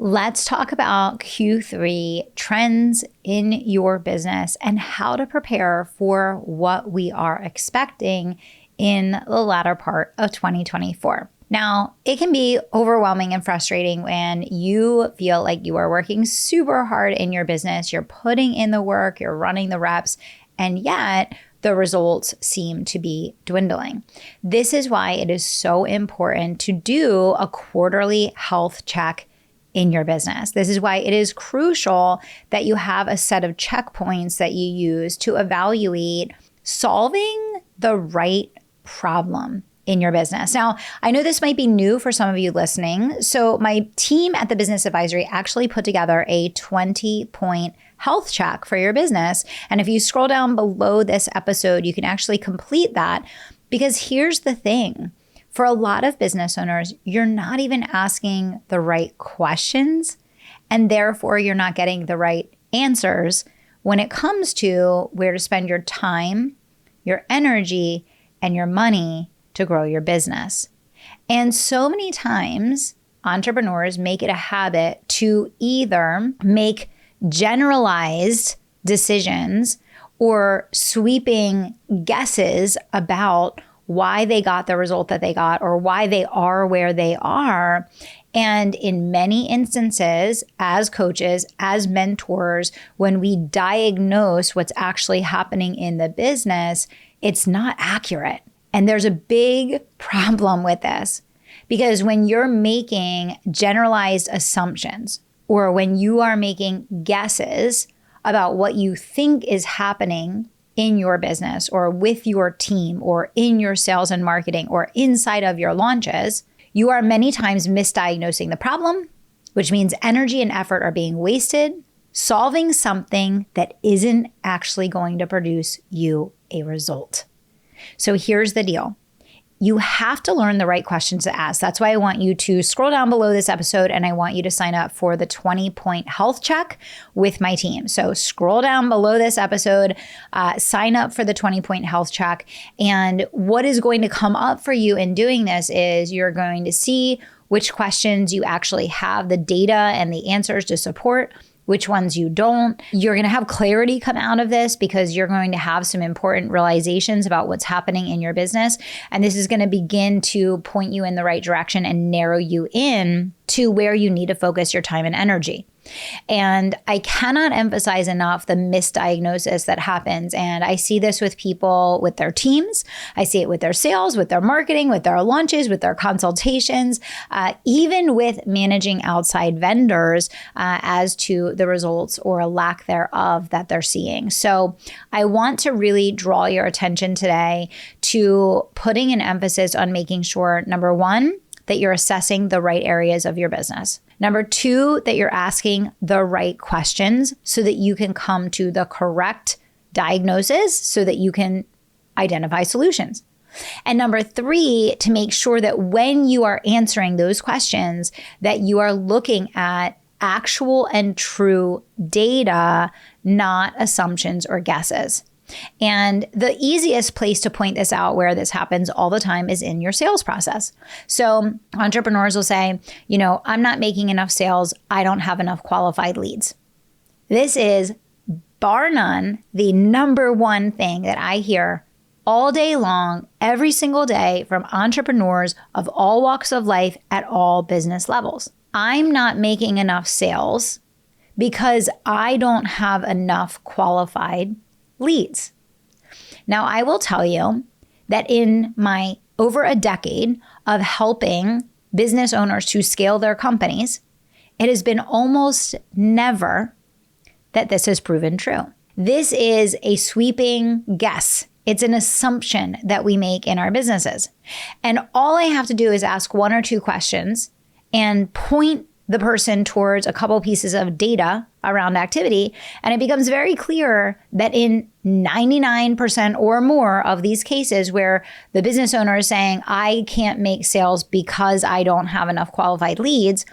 Let's talk about Q3 trends in your business and how to prepare for what we are expecting in the latter part of 2024. Now, it can be overwhelming and frustrating when you feel like you are working super hard in your business, you're putting in the work, you're running the reps, and yet the results seem to be dwindling. This is why it is so important to do a quarterly health check in your business. This is why it is crucial that you have a set of checkpoints that you use to evaluate solving the right problem in your business. Now, I know this might be new for some of you listening. So my team at the Business Advisory actually put together a 20-point health check for your business. And if you scroll down below this episode, you can actually complete that, because here's the thing. For a lot of business owners, you're not even asking the right questions, and therefore you're not getting the right answers when it comes to where to spend your time, your energy, and your money to grow your business. And so many times, entrepreneurs make it a habit to either make generalized decisions or sweeping guesses about why they got the result that they got or why they are where they are. And in many instances, as coaches, as mentors, when we diagnose what's actually happening in the business, it's not accurate. And there's a big problem with this, because when you're making generalized assumptions or when you are making guesses about what you think is happening in your business or with your team or in your sales and marketing or inside of your launches, you are many times misdiagnosing the problem, which means energy and effort are being wasted solving something that isn't actually going to produce you a result. So here's the deal. You have to learn the right questions to ask. That's why I want you to scroll down below this episode and I want you to sign up for the 20-point health check with my team. So scroll down below this episode, sign up for the 20-point health check. And what is going to come up for you in doing this is you're going to see which questions you actually have the data and the answers to support, which ones you don't. You're going to have clarity come out of this because you're going to have some important realizations about what's happening in your business. And this is going to begin to point you in the right direction and narrow you in to where you need to focus your time and energy. And I cannot emphasize enough the misdiagnosis that happens. And I see this with people, with their teams. I see it with their sales, with their marketing, with their launches, with their consultations, even with managing outside vendors as to the results or lack thereof that they're seeing. So I want to really draw your attention today to putting an emphasis on making sure, number one, that you're assessing the right areas of your business. Number two, that you're asking the right questions so that you can come to the correct diagnosis so that you can identify solutions. And number three, to make sure that when you are answering those questions, that you are looking at actual and true data, not assumptions or guesses. And the easiest place to point this out where this happens all the time is in your sales process. So entrepreneurs will say, I'm not making enough sales. I don't have enough qualified leads. This is bar none, the number one thing that I hear all day long, every single day from entrepreneurs of all walks of life at all business levels. I'm not making enough sales because I don't have enough qualified leads. Now, I will tell you that in my over a decade of helping business owners to scale their companies, it has been almost never that this has proven true. This is a sweeping guess. It's an assumption that we make in our businesses. And all I have to do is ask one or two questions and point the person towards a couple pieces of data around activity. And it becomes very clear that in 99% or more of these cases where the business owner is saying, I can't make sales because I don't have enough qualified leads,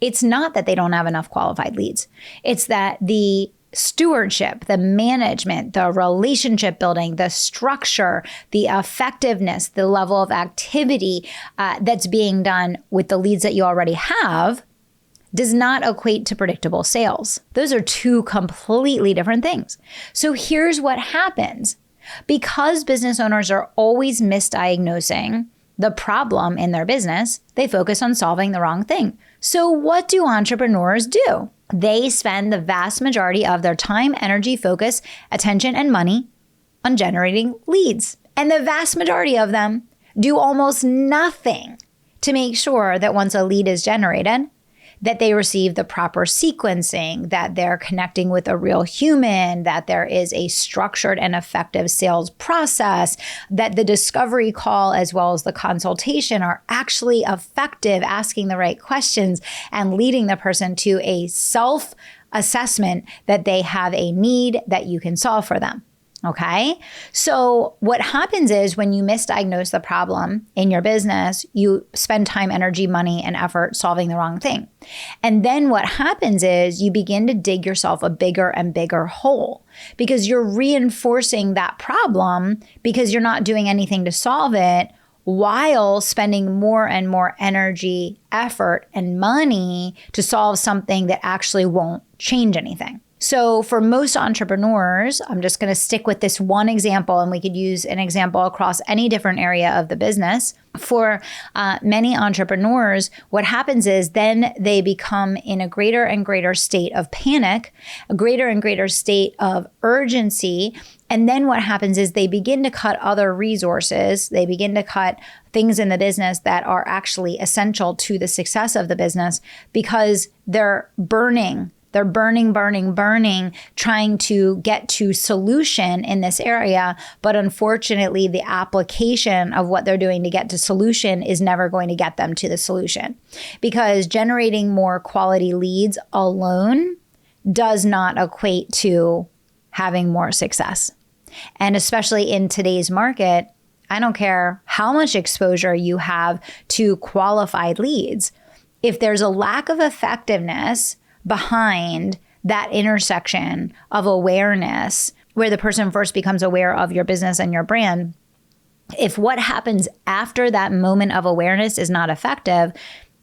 it's not that they don't have enough qualified leads. It's that the stewardship, the management, the relationship building, the structure, the effectiveness, the level of activity that's being done with the leads that you already have, does not equate to predictable sales. Those are two completely different things. So here's what happens. Because business owners are always misdiagnosing the problem in their business, they focus on solving the wrong thing. So what do entrepreneurs do? They spend the vast majority of their time, energy, focus, attention, and money on generating leads. And the vast majority of them do almost nothing to make sure that once a lead is generated, that they receive the proper sequencing, that they're connecting with a real human, that there is a structured and effective sales process, that the discovery call as well as the consultation are actually effective, asking the right questions and leading the person to a self-assessment that they have a need that you can solve for them. Okay. So what happens is when you misdiagnose the problem in your business, you spend time, energy, money, and effort solving the wrong thing. And then what happens is you begin to dig yourself a bigger and bigger hole because you're reinforcing that problem because you're not doing anything to solve it while spending more and more energy, effort, and money to solve something that actually won't change anything. So for most entrepreneurs, I'm just going to stick with this one example, and we could use an example across any different area of the business. For many entrepreneurs, what happens is then they become in a greater and greater state of panic, a greater and greater state of urgency. And then what happens is they begin to cut other resources. They begin to cut things in the business that are actually essential to the success of the business because they're burning, trying to get to solution in this area. But unfortunately, the application of what they're doing to get to solution is never going to get them to the solution because generating more quality leads alone does not equate to having more success. And especially in today's market, I don't care how much exposure you have to qualified leads. If there's a lack of effectiveness behind that intersection of awareness, where the person first becomes aware of your business and your brand, if what happens after that moment of awareness is not effective,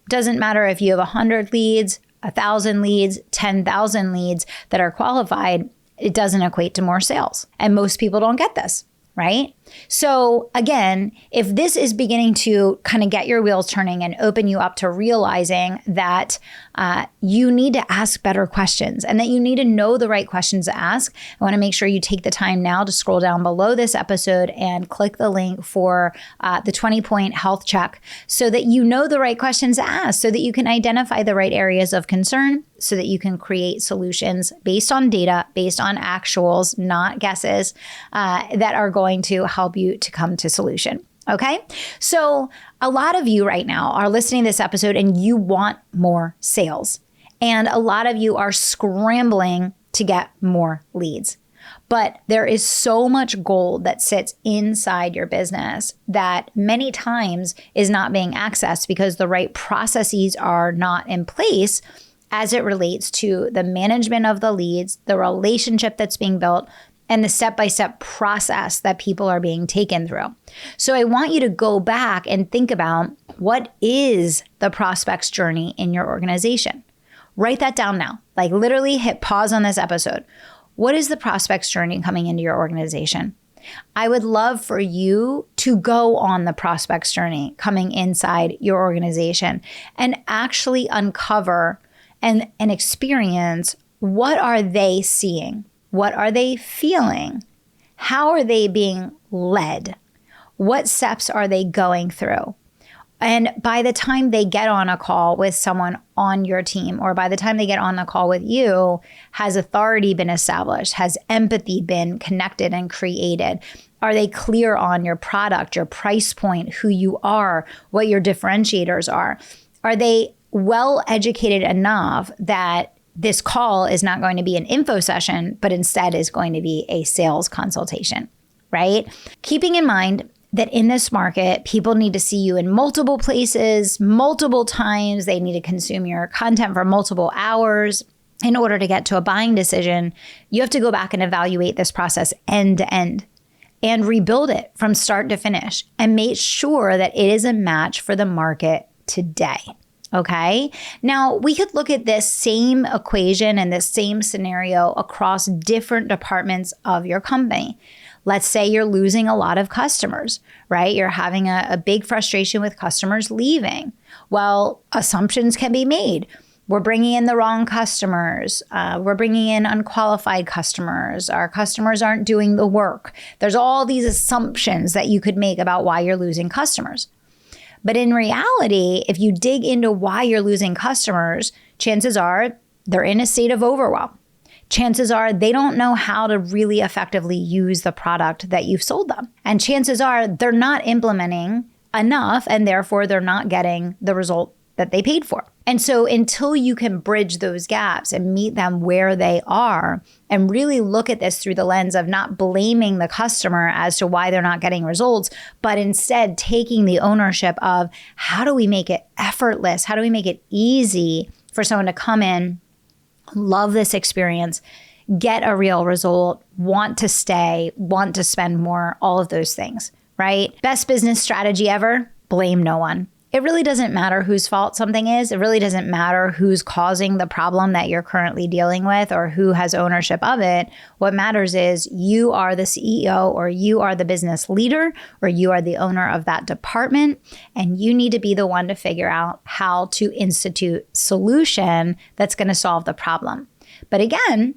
doesn't matter if you have 100 leads, 1,000 leads, 10,000 leads that are qualified, it doesn't equate to more sales. And most people don't get this, right? So again, if this is beginning to kind of get your wheels turning and open you up to realizing that you need to ask better questions and that you need to know the right questions to ask, I want to make sure you take the time now to scroll down below this episode and click the link for the 20-point health check so that you know the right questions to ask, so that you can identify the right areas of concern, so that you can create solutions based on data, based on actuals, not guesses, that are going to help you to come to solution. Okay. So a lot of you right now are listening to this episode and you want more sales. And a lot of you are scrambling to get more leads. But there is so much gold that sits inside your business that many times is not being accessed because the right processes are not in place as it relates to the management of the leads, the relationship that's being built, and the step-by-step process that people are being taken through. So I want you to go back and think about what is the prospect's journey in your organization. Write that down now. Like literally hit pause on this episode. What is the prospect's journey coming into your organization? I would love for you to go on the prospect's journey coming inside your organization and actually uncover and experience what are they seeing? What are they feeling? How are they being led? What steps are they going through? And by the time they get on a call with someone on your team, or by the time they get on the call with you, has authority been established? Has empathy been connected and created? Are they clear on your product, your price point, who you are, what your differentiators are? Are they well educated enough that this call is not going to be an info session, but instead is going to be a sales consultation, right? Keeping in mind that in this market, people need to see you in multiple places, multiple times. They need to consume your content for multiple hours. In order to get to a buying decision, you have to go back and evaluate this process end to end and rebuild it from start to finish and make sure that it is a match for the market today. Okay. Now we could look at this same equation and this same scenario across different departments of your company. Let's say you're losing a lot of customers, right? You're having a big frustration with customers leaving. Well, assumptions can be made. We're bringing in the wrong customers. We're bringing in unqualified customers. Our customers aren't doing the work. There's all these assumptions that you could make about why you're losing customers. But in reality, if you dig into why you're losing customers, chances are they're in a state of overwhelm. Chances are they don't know how to really effectively use the product that you've sold them. And chances are they're not implementing enough, and therefore they're not getting the result that they paid for. And so until you can bridge those gaps and meet them where they are and really look at this through the lens of not blaming the customer as to why they're not getting results, but instead taking the ownership of how do we make it effortless? How do we make it easy for someone to come in, love this experience, get a real result, want to stay, want to spend more, all of those things, right? Best business strategy ever, blame no one. It really doesn't matter whose fault something is. It really doesn't matter who's causing the problem that you're currently dealing with or who has ownership of it. What matters is you are the CEO or you are the business leader or you are the owner of that department, and you need to be the one to figure out how to institute solution that's going to solve the problem. But again,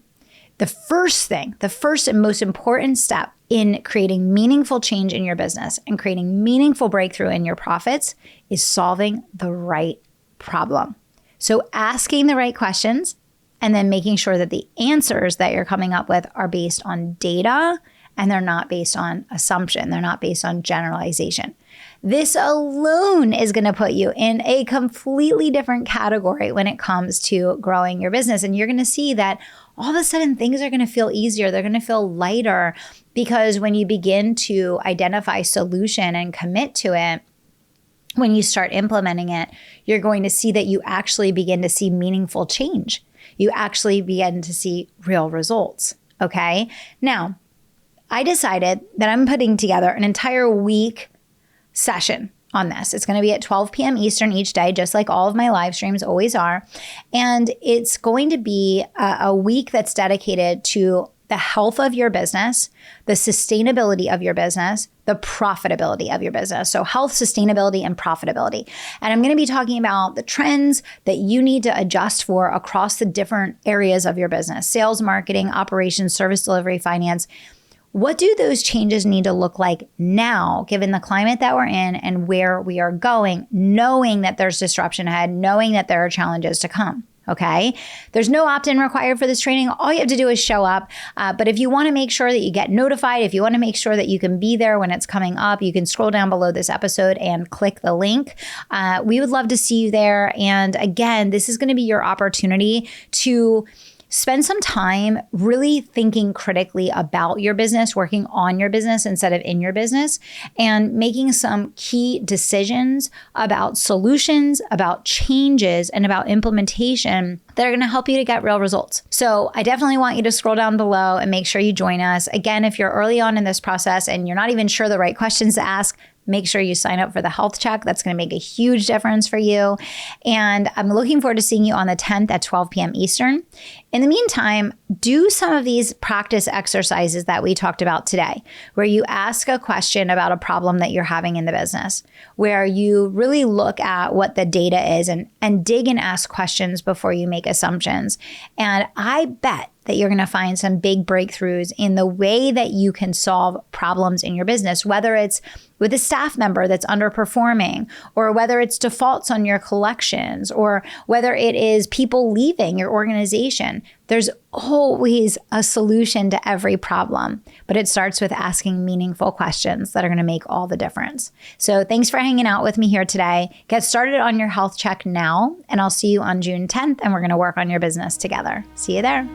the first and most important step in creating meaningful change in your business and creating meaningful breakthrough in your profits is solving the right problem. So asking the right questions and then making sure that the answers that you're coming up with are based on data and they're not based on assumption. They're not based on generalization. This alone is going to put you in a completely different category when it comes to growing your business. And you're going to see that all of a sudden things are going to feel easier. They're going to feel lighter because when you begin to identify solution and commit to it, when you start implementing it, you're going to see that you actually begin to see meaningful change. You actually begin to see real results. Okay. Now, I decided that I'm putting together an entire week session on this. It's going to be at 12 p.m. Eastern each day, just like all of my live streams always are. And it's going to be a week that's dedicated to the health of your business, the sustainability of your business, the profitability of your business. So health, sustainability, and profitability. And I'm going to be talking about the trends that you need to adjust for across the different areas of your business: sales, marketing, operations, service delivery, finance. What do those changes need to look like now, given the climate that we're in and where we are going, knowing that there's disruption ahead, knowing that there are challenges to come? Okay. There's no opt-in required for this training. All you have to do is show up. But if you want to make sure that you get notified, if you want to make sure that you can be there when it's coming up, you can scroll down below this episode and click the link. We would love to see you there. And again, this is going to be your opportunity to spend some time really thinking critically about your business, working on your business instead of in your business, and making some key decisions about solutions, about changes, and about implementation that are going to help you to get real results. So I definitely want you to scroll down below and make sure you join us. Again, if you're early on in this process and you're not even sure the right questions to ask, make sure you sign up for the health check. That's going to make a huge difference for you. And I'm looking forward to seeing you on the 10th at 12 p.m. Eastern. In the meantime, do some of these practice exercises that we talked about today, where you ask a question about a problem that you're having in the business, where you really look at what the data is and dig and ask questions before you make assumptions. And I bet that you're going to find some big breakthroughs in the way that you can solve problems in your business, whether it's with a staff member that's underperforming, or whether it's defaults on your collections, or whether it is people leaving your organization. There's always a solution to every problem, but it starts with asking meaningful questions that are going to make all the difference. So thanks for hanging out with me here today. Get started on your health check now, and I'll see you on June 10th, and we're going to work on your business together. See you there.